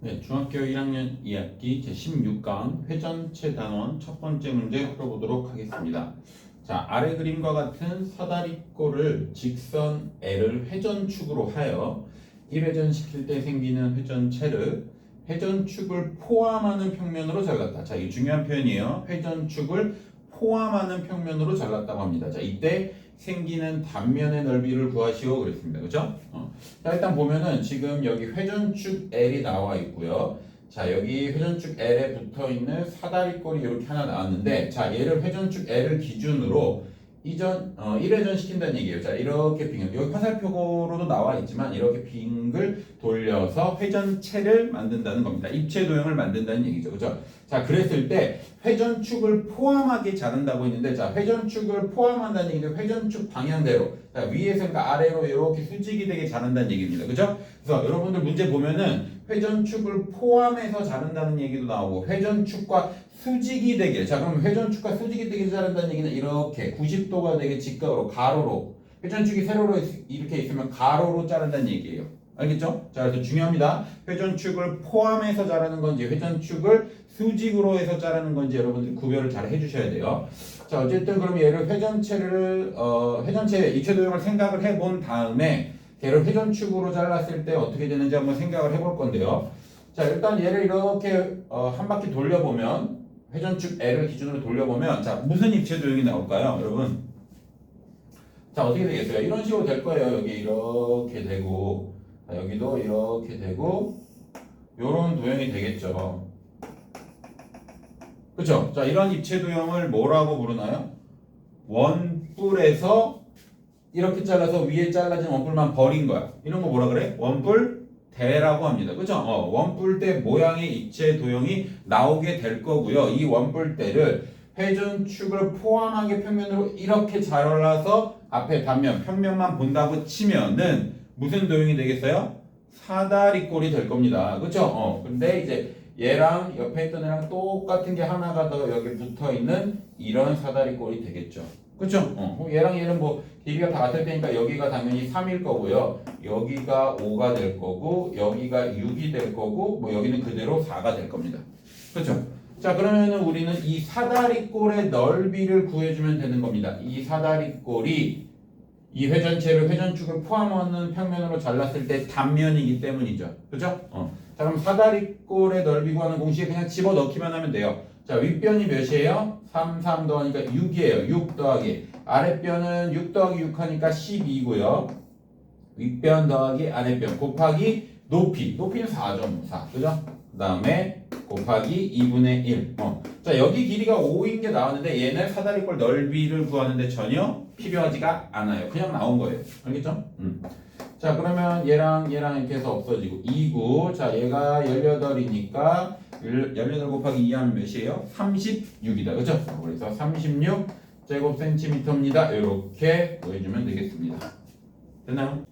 네, 중학교 1학년 2학기 제16강 회전체 단원 첫 번째 문제 풀어보도록 하겠습니다. 자, 아래 그림과 같은 사다리꼴을 직선 L을 회전축으로 하여 1회전 시킬 때 생기는 회전체를 회전축을 포함하는 평면으로 잘랐다. 자, 이 중요한 표현이에요. 회전축을 포함하는 평면으로 잘랐다고 합니다. 자, 이때 생기는 단면의 넓이를 구하시오 그랬습니다. 그죠? 자, 일단 보면은 지금 여기 회전축 L이 나와 있고요. 자, 여기 회전축 L에 붙어 있는 사다리꼴이 이렇게 하나 나왔는데, 자, 얘를 회전축 L을 기준으로 1회전 시킨다는 얘기예요. 자, 이렇게 빙을, 여기 화살표로도 나와 있지만 이렇게 빙을 돌려서 회전체를 만든다는 겁니다. 입체 도형을 만든다는 얘기죠. 그죠? 자, 그랬을 때 회전축을 포함하게 자른다고 했는데, 자, 회전축을 포함한다는 얘기는 회전축 방향대로, 자, 위에서니까 아래로 이렇게 수직이 되게 자른다는 얘기입니다. 그죠? 그래서 여러분들 문제 보면은 회전축을 포함해서 자른다는 얘기도 나오고, 회전축과 수직이 되게, 자, 그럼 회전축과 수직이 되게 자른다는 얘기는 이렇게 90도가 되게 직각으로, 가로로, 회전축이 세로로 이렇게 있으면 가로로 자른다는 얘기예요. 알겠죠? 자, 그래서 중요합니다. 회전축을 포함해서 자르는 건지 회전축을 수직으로 해서 자르는 건지 여러분들이 구별을 잘 해주셔야 돼요. 자, 어쨌든 그럼 얘를 회전체 입체 도형을 생각을 해본 다음에 얘를 회전축으로 잘랐을 때 어떻게 되는지 한번 생각을 해볼 건데요. 자, 일단 얘를 이렇게 한 바퀴 돌려보면, 회전축 L을 기준으로 돌려보면, 자, 무슨 입체 도형이 나올까요, 여러분? 자, 어떻게 되겠어요? 이런 식으로 될 거예요. 여기 이렇게 되고, 자, 여기도 이렇게 되고, 요런 도형이 되겠죠. 그쵸? 자, 이런 입체 도형을 뭐라고 부르나요? 원뿔에서 이렇게 잘라서 위에 잘라진 원뿔만 버린 거야. 이런 거 뭐라 그래? 원뿔대라고 합니다. 그죠? 원뿔대 모양의 입체 도형이 나오게 될 거고요. 이 원뿔대를 회전축을 포함하게 평면으로 이렇게 잘라서 앞에 단면, 평면만 본다고 치면은 무슨 도형이 되겠어요? 사다리꼴이 될 겁니다. 그쵸? 근데 이제 얘랑 옆에 있던 애랑 똑같은 게 하나가 더 여기 붙어 있는 이런 사다리꼴이 되겠죠. 그쵸? 얘랑 얘는 뭐 길이가 다 같을 테니까 여기가 당연히 3일 거고요. 여기가 5가 될 거고, 여기가 6이 될 거고, 뭐 여기는 그대로 4가 될 겁니다. 그쵸? 자, 그러면은 우리는 이 사다리꼴의 넓이를 구해주면 되는 겁니다. 이 사다리꼴이 이 회전체를 회전축을 포함하는 평면으로 잘랐을 때 단면이기 때문이죠. 그죠? 자, 그럼 사다리꼴의 넓이 구하는 공식에 그냥 집어넣기만 하면 돼요. 자, 윗변이 몇이에요? 3, 3 더하니까 6이에요. 6 더하기. 아랫변은 6 더하기 6 하니까 12고요. 윗변 더하기 아랫변 곱하기 높이. 높이는 4죠. 4. 그죠? 그 다음에 곱하기 2분의 1. 자, 여기 길이가 5인 게 나왔는데 얘는 사다리꼴 넓이를 구하는데 전혀 필요하지가 않아요. 그냥 나온 거예요. 알겠죠? 자, 그러면 얘랑 이렇게 해서 없어지고 2구. 자, 얘가 18이니까 18 곱하기 2 하면 몇이에요? 36이다. 그죠? 그래서 36 제곱센티미터입니다. 이렇게 보여주면 되겠습니다. 됐나요?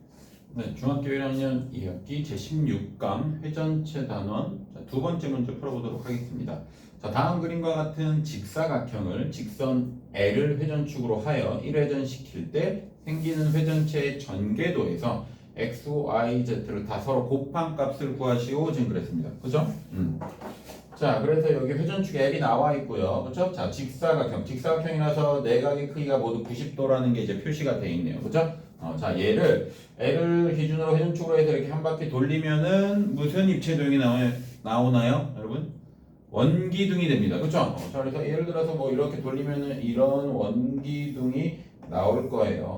네, 중학교 1학년 2학기 제16강 회전체 단원, 자, 두 번째 문제 풀어보도록 하겠습니다. 자, 다음 그림과 같은 직사각형을 직선 L을 회전축으로 하여 1회전 시킬 때 생기는 회전체의 전궤도에서 x, y, z를 다 서로 곱한 값을 구하시오 지금 그랬습니다. 그죠? 자, 그래서 여기 회전축 L이 나와 있고요. 그렇죠? 자, 직사각형이라서 내각의 크기가 모두 90도라는 게 이제 표시가 되어 있네요. 그렇죠? 자, 얘를 L을 기준으로 회전축으로 해서 이렇게 한 바퀴 돌리면은 무슨 입체 도형이 나오나요, 여러분? 원기둥이 됩니다. 그렇죠? 자, 그래서 예를 들어서 뭐 이렇게 돌리면은 이런 원기둥이 나올 거예요.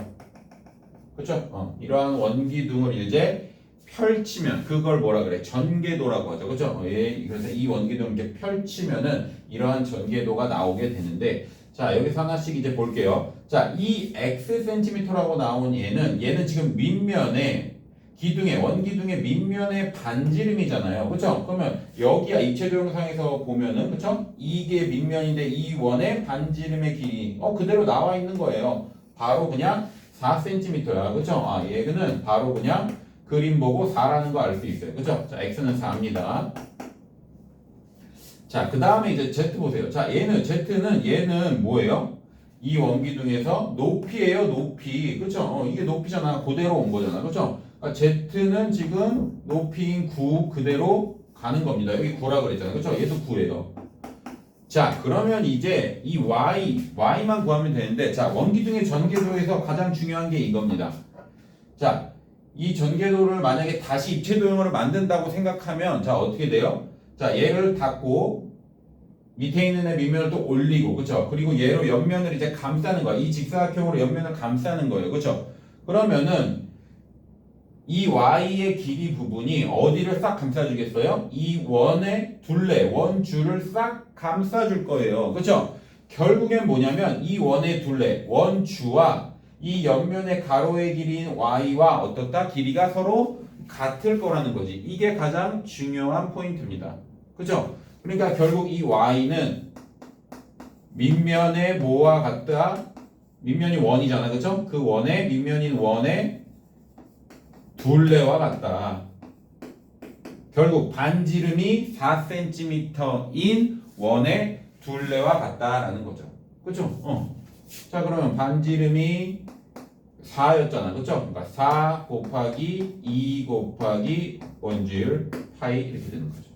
그렇죠? 이러한 원기둥을 이제 펼치면 그걸 뭐라 그래? 전궤도라고 하죠. 그렇죠? 그래서 이 원기둥을 이렇게 펼치면은 이러한 전궤도가 나오게 되는데, 자, 여기서 하나씩 이제 볼게요. 자, 이 x 센티미터라고 나온 얘는 지금 밑면에 원기둥의 밑면의 반지름이잖아요. 그렇죠? 그러면 여기야 입체 도형상에서 보면은, 그렇죠? 이게 밑면인데 이 원의 반지름의 길이 그대로 나와 있는 거예요. 바로 그냥 4cm야. 그렇죠? 얘는 바로 그냥 그림 보고 4라는 거 알 수 있어요. 그죠? 자, x는 4입니다. 자, 그 다음에 이제 z 보세요. 자, 얘는 뭐예요? 이 원기둥에서 높이에요, 높이. 그쵸? 이게 높이잖아. 그대로 온 거잖아. 그쵸? 그러니까 z는 지금 높이인 9 그대로 가는 겁니다. 여기 9라 그랬잖아요. 그쵸? 얘도 9예요. 자, 그러면 이제 이 y만 구하면 되는데, 자, 원기둥의 전개도에서 가장 중요한 게 이겁니다. 자, 이 전개도를 만약에 다시 입체 도형으로 만든다고 생각하면, 자, 어떻게 돼요? 자, 얘를 닫고 밑에 있는 애 밑면을 또 올리고, 그쵸? 그리고 얘로 옆면을 이제 감싸는 거야. 이 직사각형으로 옆면을 감싸는 거예요. 그쵸? 그러면은 이 y의 길이 부분이 어디를 싹 감싸주겠어요? 이 원의 둘레, 원줄을 싹 감싸줄 거예요. 그쵸? 결국엔 뭐냐면 이 원의 둘레, 원주와 이 옆면의 가로의 길이인 y와 어떻다? 길이가 서로 같을 거라는 거지. 이게 가장 중요한 포인트입니다. 그쵸? 그러니까 결국 이 y는 밑면의 뭐와 같다? 밑면이 원이잖아. 그쵸? 그 원의 밑면인 원의 둘레와 같다. 결국 반지름이 4cm인 원의 둘레와 같다라는 거죠. 그쵸? 자, 그러면 반지름이 4였잖아. 그쵸? 그러니까 4 곱하기 2 곱하기 원주율 파이 이렇게 되는 거죠.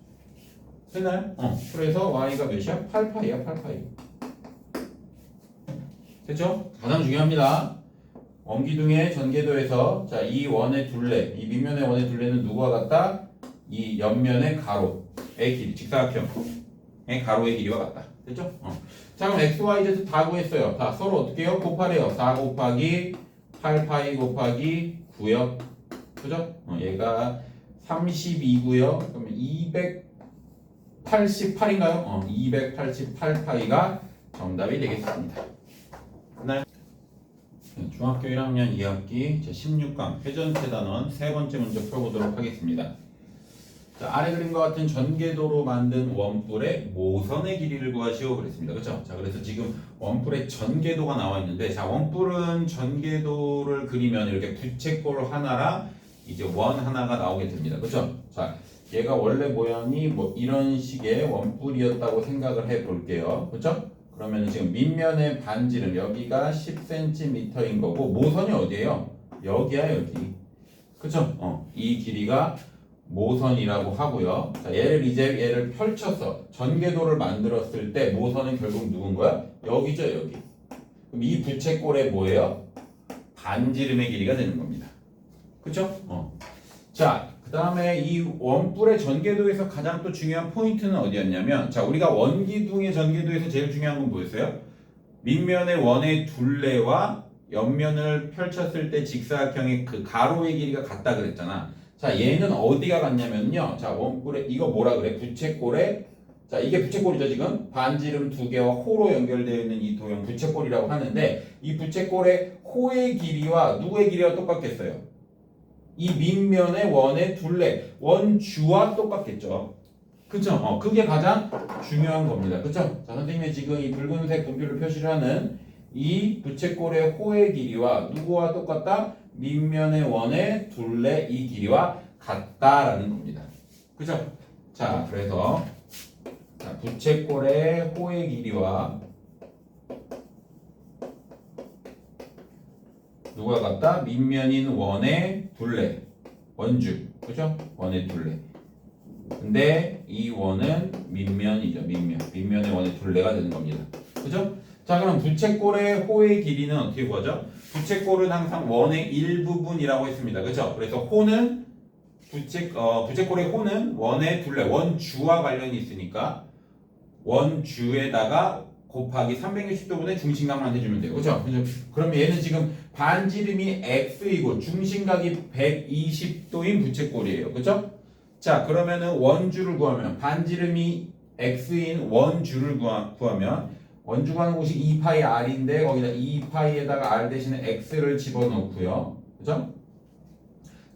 됐나요? 그래서 y가 몇이야? 8파이야, 8파이. 됐죠? 가장 중요합니다. 원기둥의 전개도에서 자, 이 원의 둘레, 이 밑면의 원의 둘레는 누구와 같다? 이 옆면의 가로의 길이, 직사각형의 가로의 길이와 같다. 됐죠? 자, 그럼 x, y, z 다 구했어요. 다 서로 어떻게 해요? 곱하래요. 4 곱하기 8파이 곱하기 9요. 그죠? 얘가 32고요. 그러면 288인가요? 288파이가 정답이 되겠습니다. 네. 중학교 1학년 2학기 제16강 회전세 단원 세 번째 문제 풀어보도록 하겠습니다. 자, 아래 그림과 같은 전개도로 만든 원뿔의 모선의 길이를 구하시오 그랬습니다. 그렇죠? 자, 그래서 지금 원뿔의 전개도가 나와 있는데, 자, 원뿔은 전개도를 그리면 이렇게 부채꼴 하나랑 이제 원 하나가 나오게 됩니다. 그렇죠? 자, 얘가 원래 모양이 뭐 이런 식의 원뿔이었다고 생각을 해 볼게요. 그렇죠? 그러면 지금 밑면의 반지름 여기가 10cm인 거고, 모선이 어디예요? 여기야, 여기. 그쵸? 이 길이가 모선이라고 하고요. 자, 얘를 펼쳐서 전개도를 만들었을 때 모선은 결국 누군 거야? 여기죠, 여기. 그럼 이 부채꼴의 뭐예요? 반지름의 길이가 되는 겁니다. 그쵸? 자, 그 다음에 이 원뿔의 전개도에서 가장 또 중요한 포인트는 어디였냐면, 자, 우리가 원기둥의 전개도에서 제일 중요한 건 뭐였어요? 밑면의 원의 둘레와 옆면을 펼쳤을 때 직사각형의 그 가로의 길이가 같다 그랬잖아. 자, 얘는 어디가 같냐면요. 자, 원뿔의 이거 뭐라 그래? 부채꼴에, 자, 이게 부채꼴이죠, 지금. 반지름 두 개와 호로 연결되어 있는 이 도형 부채꼴이라고 하는데, 이 부채꼴의 호의 길이와 누구의 길이가 똑같겠어요? 이 밑면의 원의 둘레, 원주와 똑같겠죠. 그쵸? 그게 가장 중요한 겁니다. 그쵸? 자, 선생님이 지금 이 붉은색 분표를 표시를 하는 이 부채꼴의 호의 길이와 누구와 똑같다? 밑면의 원의 둘레 이 길이와 같다라는 겁니다. 그죠? 자, 그래서 자, 부채꼴의 호의 길이와 누가 같다? 밑면인 원의 둘레, 원주, 그죠? 원의 둘레. 근데 이 원은 밑면이죠, 밑면의 원의 둘레가 되는 겁니다. 그죠? 자, 그럼 부채꼴의 호의 길이는 어떻게 구하죠? 부채꼴은 항상 원의 일부분이라고 했습니다. 그죠? 그래서 호는 부채꼴의 호는 원의 둘레, 원주와 관련이 있으니까 원주에다가 곱하기 360도분의 중심각만 해주면 돼요. 그죠? 그럼 얘는 지금 반지름이 x이고 중심각이 120도인 부채꼴이에요. 그죠? 자, 그러면은 원주를 구하면 반지름이 x인 원주를 구하면 원주 구하는 곳이 2파이 r인데 거기다 2파이에다가 r 대신에 x를 집어넣고요. 그죠?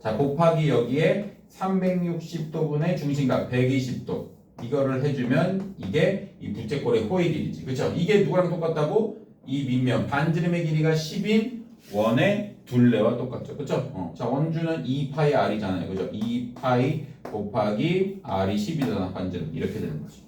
자, 곱하기 여기에 360도분의 중심각 120도. 이거를 해주면 이게 이 부채꼴의 호의 길이지. 그쵸? 이게 누구랑 똑같다고? 이 밑면 반지름의 길이가 10인 원의 둘레와 똑같죠. 그쵸? 자, 원주는 2파이 r이잖아요. 그죠? 2파이 곱하기 r이 10이잖아. 반지름. 이렇게 되는 거지.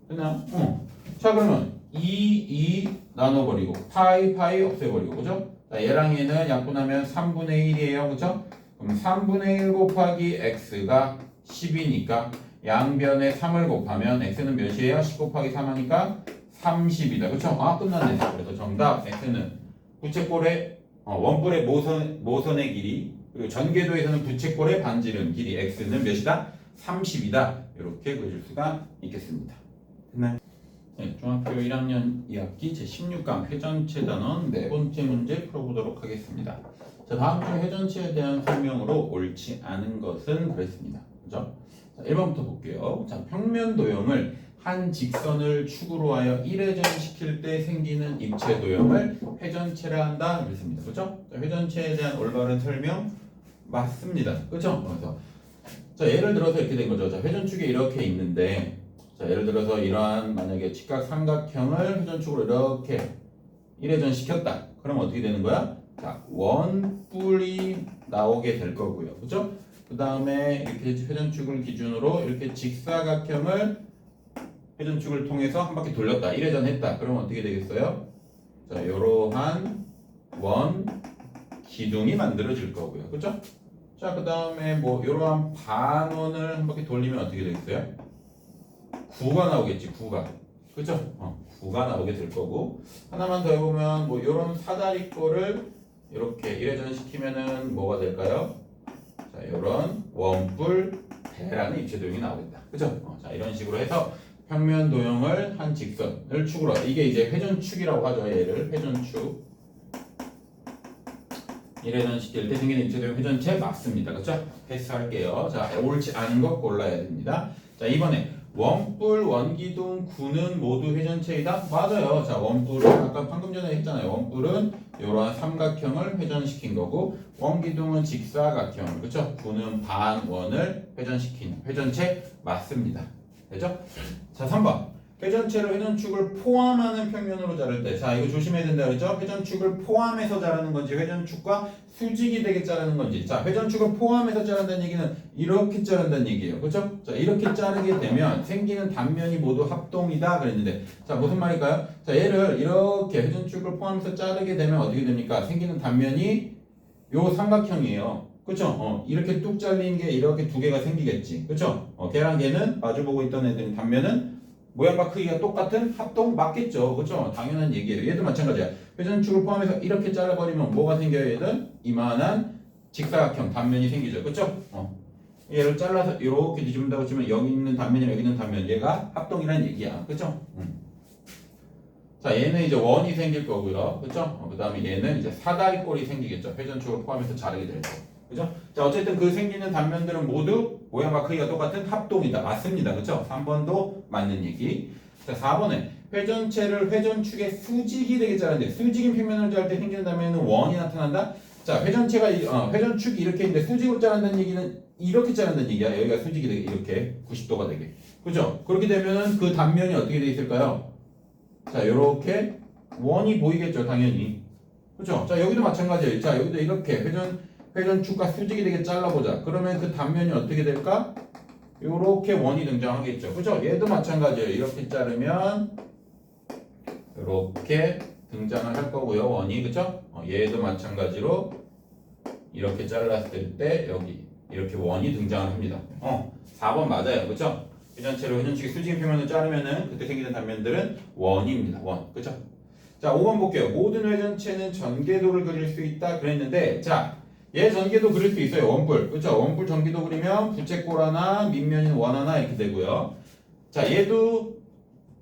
됐나요? 자, 그러면 2 나눠버리고 파이 없애버리고. 그죠? 자, 얘랑 얘는 약분하면 3분의 1이에요. 그죠? 그럼 3분의 1 곱하기 x가 10이니까 양변에 3을 곱하면 x는 몇이에요? 10 곱하기 3 하니까 30이다. 그쵸? 아, 끝났네. 그래서 정답 x는 부채꼴의 원뿔의 모선의 길이, 그리고 전궤도에서는 부채꼴의 반지름 길이 x는 몇이다? 30이다. 이렇게 구해줄 수가 있겠습니다. 됐나요? 네, 중학교 1학년 2학기 제16강 회전체 단원 네 번째 문제 풀어보도록 하겠습니다. 자, 다음 주 회전체에 대한 설명으로 옳지 않은 것은 그랬습니다. 그죠? 자, 1번부터 볼게요. 자, 평면 도형을 한 직선을 축으로 하여 1회전 시킬 때 생기는 입체 도형을 회전체라 한다 그랬습니다. 그죠? 자, 회전체에 대한 올바른 설명 맞습니다. 그죠? 그래서 자, 예를 들어서 이렇게 된 거죠. 자, 회전축이 이렇게 있는데, 자, 예를 들어서 이러한 만약에 직각 삼각형을 회전축으로 이렇게 1회전 시켰다. 그럼 어떻게 되는 거야? 자, 원뿔이 나오게 될 거고요. 그죠? 그 다음에 이렇게 회전축을 기준으로 이렇게 직사각형을 회전축을 통해서 한 바퀴 돌렸다. 1회전 했다. 그러면 어떻게 되겠어요? 자, 이러한 원 기둥이 만들어질 거고요. 그죠? 자, 그 다음에 뭐 이러한 반원을 한 바퀴 돌리면 어떻게 되겠어요? 구가 나오겠지. 구가. 그죠? 구가 나오게 될 거고, 하나만 더 해보면 뭐 이런 사다리 거를 이렇게 1회전 시키면은 뭐가 될까요? 자, 이런 원뿔 대라는 입체 도형이 나오겠다. 그죠? 자, 이런 식으로 해서 평면 도형을 한 직선을 축으로, 이게 이제 회전축이라고 하죠. 얘를 회전축. 1회전 시킬 때 생기는 입체 도형 회전체 맞습니다. 그렇죠? 패스할게요. 자, 옳지 않은 것 골라야 됩니다. 자, 이번에 원뿔, 원기둥, 구는 모두 회전체이다? 맞아요. 자, 원뿔은 아까 방금 전에 했잖아요. 원뿔은 이러한 삼각형을 회전시킨 거고, 원기둥은 직사각형, 그렇죠? 구는 반원을 회전시킨 회전체 맞습니다. 되죠? 자, 3번. 회전체를 회전축을 포함하는 평면으로 자를 때, 자, 이거 조심해야 된다 그랬죠? 회전축을 포함해서 자르는 건지 회전축과 수직이 되게 자르는 건지. 자, 회전축을 포함해서 자른다는 얘기는 이렇게 자른다는 얘기예요. 그렇죠? 자, 이렇게 자르게 되면 생기는 단면이 모두 합동이다 그랬는데, 자, 무슨 말일까요? 자, 얘를 이렇게 회전축을 포함해서 자르게 되면 어떻게 됩니까? 생기는 단면이 요 삼각형이에요. 그쵸? 이렇게 뚝 잘린 게 이렇게 두 개가 생기겠지. 그쵸? 걔랑 걔는 마주보고 있던 애들은 단면은 모양과 크기가 똑같은 합동 맞겠죠. 그쵸? 당연한 얘기예요. 얘도 마찬가지야. 회전축을 포함해서 이렇게 잘라버리면 뭐가 생겨요? 얘는 이만한 직사각형 단면이 생기죠. 그쵸? 얘를 잘라서 이렇게 뒤집는다고 치면 여기 있는 단면이랑 여기 있는 단면, 얘가 합동이라는 얘기야. 그쵸? 자, 얘는 이제 원이 생길 거고요. 그쵸? 그 다음에 얘는 이제 사다리꼴이 생기겠죠. 회전축을 포함해서 자르게 될 때. 그죠? 자, 어쨌든 그 생기는 단면들은 모두 모양과 크기가 똑같은 합동이다. 맞습니다. 그쵸? 3번도 맞는 얘기. 자, 4번에 회전체를 회전축의 수직이 되게 자르는데, 수직인 평면을 자를 때 생기는 단면에는 원이 나타난다? 자, 회전체가, 회전축이 이렇게 있는데 수직으로 자른다는 얘기는 이렇게 자른다는 얘기야. 여기가 수직이 되게 이렇게 90도가 되게. 그죠? 그렇게 되면은 그 단면이 어떻게 돼 있을까요? 자, 요렇게 원이 보이겠죠. 당연히. 그죠? 자, 여기도 마찬가지예요. 자, 여기도 이렇게 회전축과 수직이 되게 잘라보자. 그러면 그 단면이 어떻게 될까? 요렇게 원이 등장하겠죠. 그죠? 얘도 마찬가지예요. 이렇게 자르면 요렇게 등장을 할 거고요. 원이. 그죠? 얘도 마찬가지로 이렇게 잘랐을 때 여기 이렇게 원이 등장을 합니다. 4번 맞아요. 그죠? 회전체로 회전축의 수직인 평면을 자르면은 그때 생기는 단면들은 원입니다. 원. 그죠? 자, 5번 볼게요. 모든 회전체는 전궤도를 그릴 수 있다 그랬는데, 자, 얘 전궤도 그릴 수 있어요. 원뿔. 그렇죠? 원뿔 전궤도 그리면 부채꼴 하나, 밑면인 원 하나 이렇게 되고요. 자, 얘도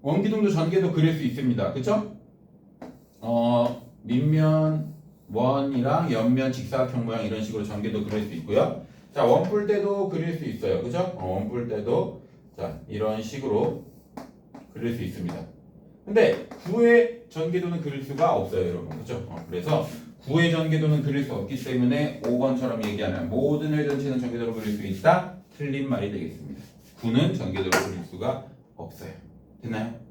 원기둥도 전궤도 그릴 수 있습니다. 그렇죠? 밑면 원이랑 옆면 직사각형 모양 이런 식으로 전궤도 그릴 수 있고요. 자, 원뿔 때도 그릴 수 있어요. 그렇죠? 원뿔 때도 자, 이런 식으로 그릴 수 있습니다. 근데 구의 전궤도는 그릴 수가 없어요, 여러분. 그렇죠? 그래서 구의 전궤도는 그릴 수 없기 때문에 5번처럼 얘기하면 모든 회전체는 전궤도로 그릴 수 있다? 틀린 말이 되겠습니다. 구는 전궤도로 그릴 수가 없어요. 됐나요?